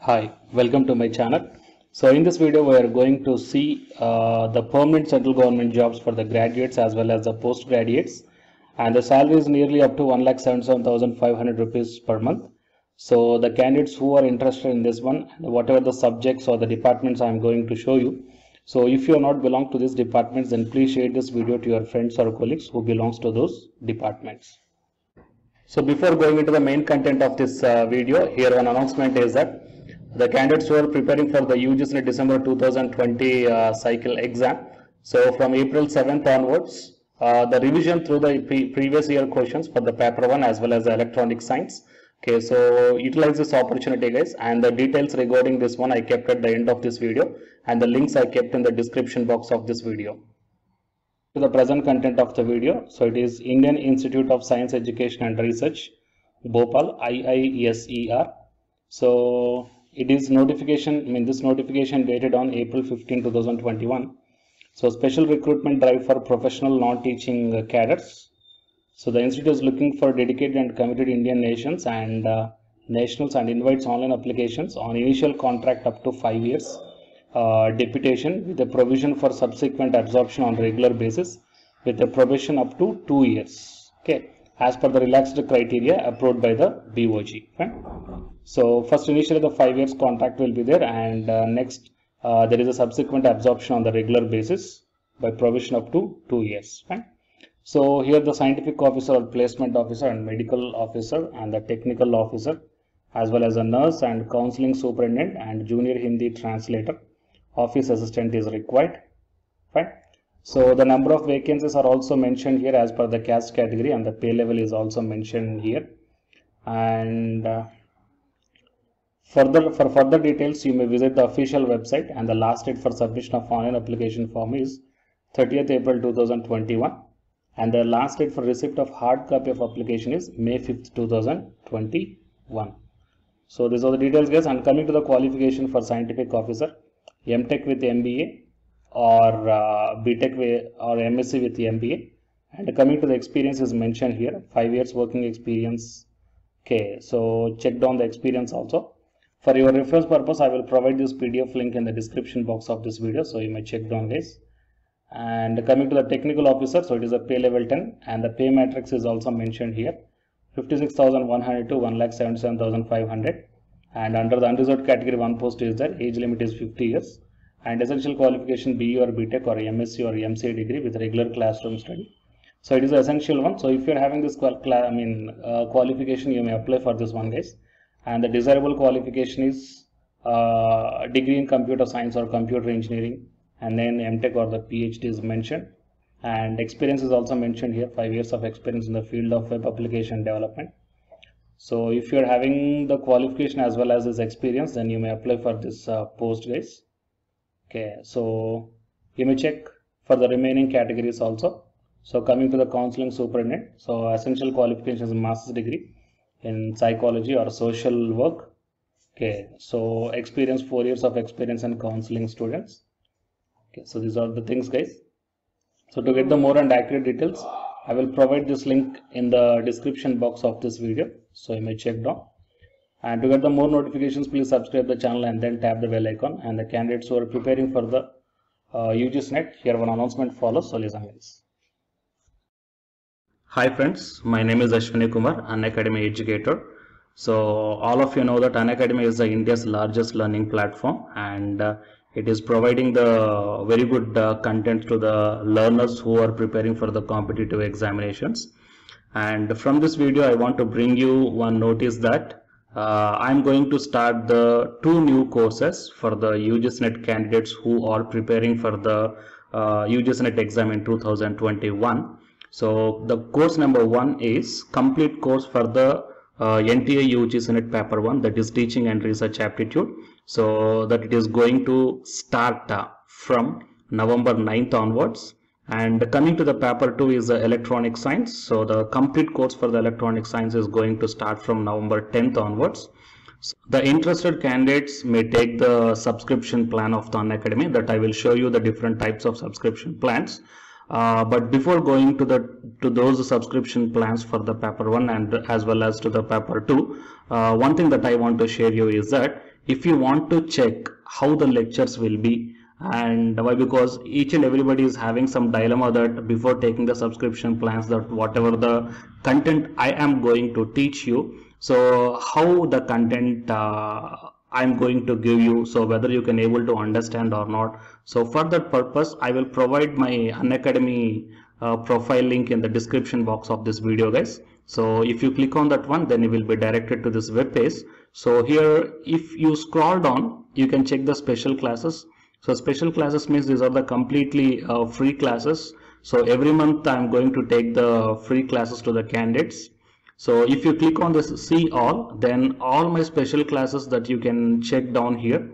Hi, welcome to my channel. So in this video we are going to see the permanent central government jobs for the graduates as well as the postgraduates, and the salary is nearly up to 1,77,500 rupees per month. So the candidates who are interested in this one, whatever the subjects or the departments I am going to show you. So if you are not belong to these departments, then please share this video to your friends or colleagues who belongs to those departments. So before going into the main content of this video, here one announcement is that the candidates who are preparing for the UGC December 2020 cycle exam, so from April 7th onwards, the revision through the previous year questions for the paper 1 as well as the electronic science. Okay, so utilize this opportunity guys, and the details regarding this one I kept at the end of this video, and the links I kept in the description box of this video. To the present content of the video, so it is Indian Institute of Science Education and Research, Bhopal, IISER. So it is notification, this notification dated on April 15, 2021. So special recruitment drive for professional non-teaching cadets. So the institute is looking for dedicated and committed Indian nationals and invites online applications on initial contract up to 5 years. Deputation with a provision for subsequent absorption on regular basis with a probation up to 2 years. Okay, as per the relaxed criteria approved by the BOG. Right? So first initially the 5 years contract will be there, and next there is a subsequent absorption on the regular basis by provision up to 2 years. Right? So here the scientific officer or placement officer and medical officer and the technical officer as well as a nurse and counseling superintendent and junior Hindi translator, office assistant is required. Fine. So the number of vacancies are also mentioned here as per the caste category, and the pay level is also mentioned here. And for further details you may visit the official website, and the last date for submission of online application form is 30th April 2021, and the last date for receipt of hard copy of application is May 5th 2021. So these are the details guys. And coming to the qualification for scientific officer, MTech with MBA or BTech or MSc with MBA, and coming to the experience is mentioned here, 5 years working experience. Okay, so check down the experience also. For your reference purpose I will provide this PDF link in the description box of this video, so you may check down guys. And coming to the technical officer, so it is a pay level 10, and the pay matrix is also mentioned here, 56,100 to 1,77,500. And under the unreserved category one post is there, age limit is 50 years, and essential qualification BE or BTech or MSc or MCA degree with regular classroom study. So it is the essential one. So if you are having this qualification, you may apply for this one guys. And the desirable qualification is degree in computer science or computer engineering, and then MTech or the PhD is mentioned. And experience is also mentioned here, 5 years of experience in the field of web application development. So if you are having the qualification as well as this experience, then you may apply for this post guys. Okay, so you may check for the remaining categories also. So coming to the counseling superintendent, so essential qualifications is master's degree in psychology or social work. Okay, so experience, 4 years of experience in counseling students. Okay, so these are the things guys. So to get the more and accurate details, I will provide this link in the description box of this video, so you may check down. And to get the more notifications, please subscribe the channel and then tap the bell icon. And the candidates who are preparing for the UGC NET, here one announcement follows, so listen guys. Hi friends, my name is Ashwini Kumar, Unacademy educator. So all of you know that Unacademy is India's largest learning platform, and it is providing the very good content to the learners who are preparing for the competitive examinations. And from this video I want to bring you one notice that I'm going to start the 2 new courses for the UGC NET candidates who are preparing for the UGC NET exam in 2021. So the course number 1 is complete course for the NTA UGC NET paper 1, that is teaching and research aptitude. So that it is going to start from November 9th onwards. And coming to the paper 2 is the electronic science. So the complete course for the electronic science is going to start from November 10th onwards. So the interested candidates may take the subscription plan of the Unacademy, that I will show you the different types of subscription plans. But before going to those subscription plans for the paper 1 and as well as to the paper 2, one thing that I want to share you is that if you want to check how the lectures will be, and why, because each and everybody is having some dilemma that before taking the subscription plans, that whatever the content I am going to teach you, so how the content I'm going to give you, so whether you can able to understand or not. So for that purpose, I will provide my Unacademy profile link in the description box of this video, guys. So if you click on that one, then you will be directed to this web page. So here, if you scroll down, you can check the special classes. So special classes means these are the completely free classes. So every month I'm going to take the free classes to the candidates. So if you click on this see all, then all my special classes that you can check down here,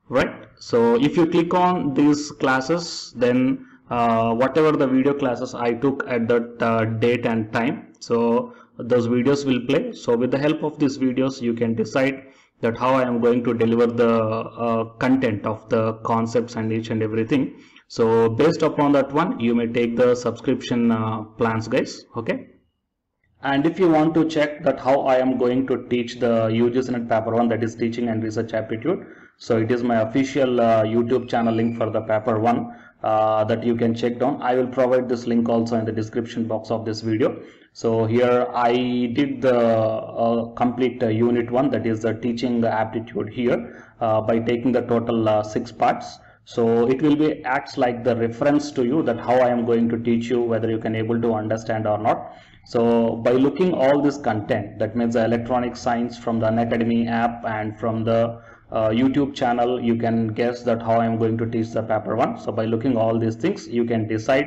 right? So if you click on these classes, then whatever the video classes I took at that date and time, so those videos will play. So with the help of these videos, you can decide that how I am going to deliver the content of the concepts and each and everything. So based upon that one, you may take the subscription plans, guys. Okay. And if you want to check that how I am going to teach the UGC NET paper 1, that is teaching and research aptitude, so it is my official YouTube channel link for the paper 1 that you can check down. I will provide this link also in the description box of this video. So here I did the complete unit 1, that is the teaching aptitude here by taking the total 6 parts. So it will be acts like the reference to you that how I am going to teach you, whether you can able to understand or not. So by looking all this content, that means the electronic science from the Unacademy app and from the YouTube channel, you can guess that how I am going to teach the paper 1. So by looking all these things, you can decide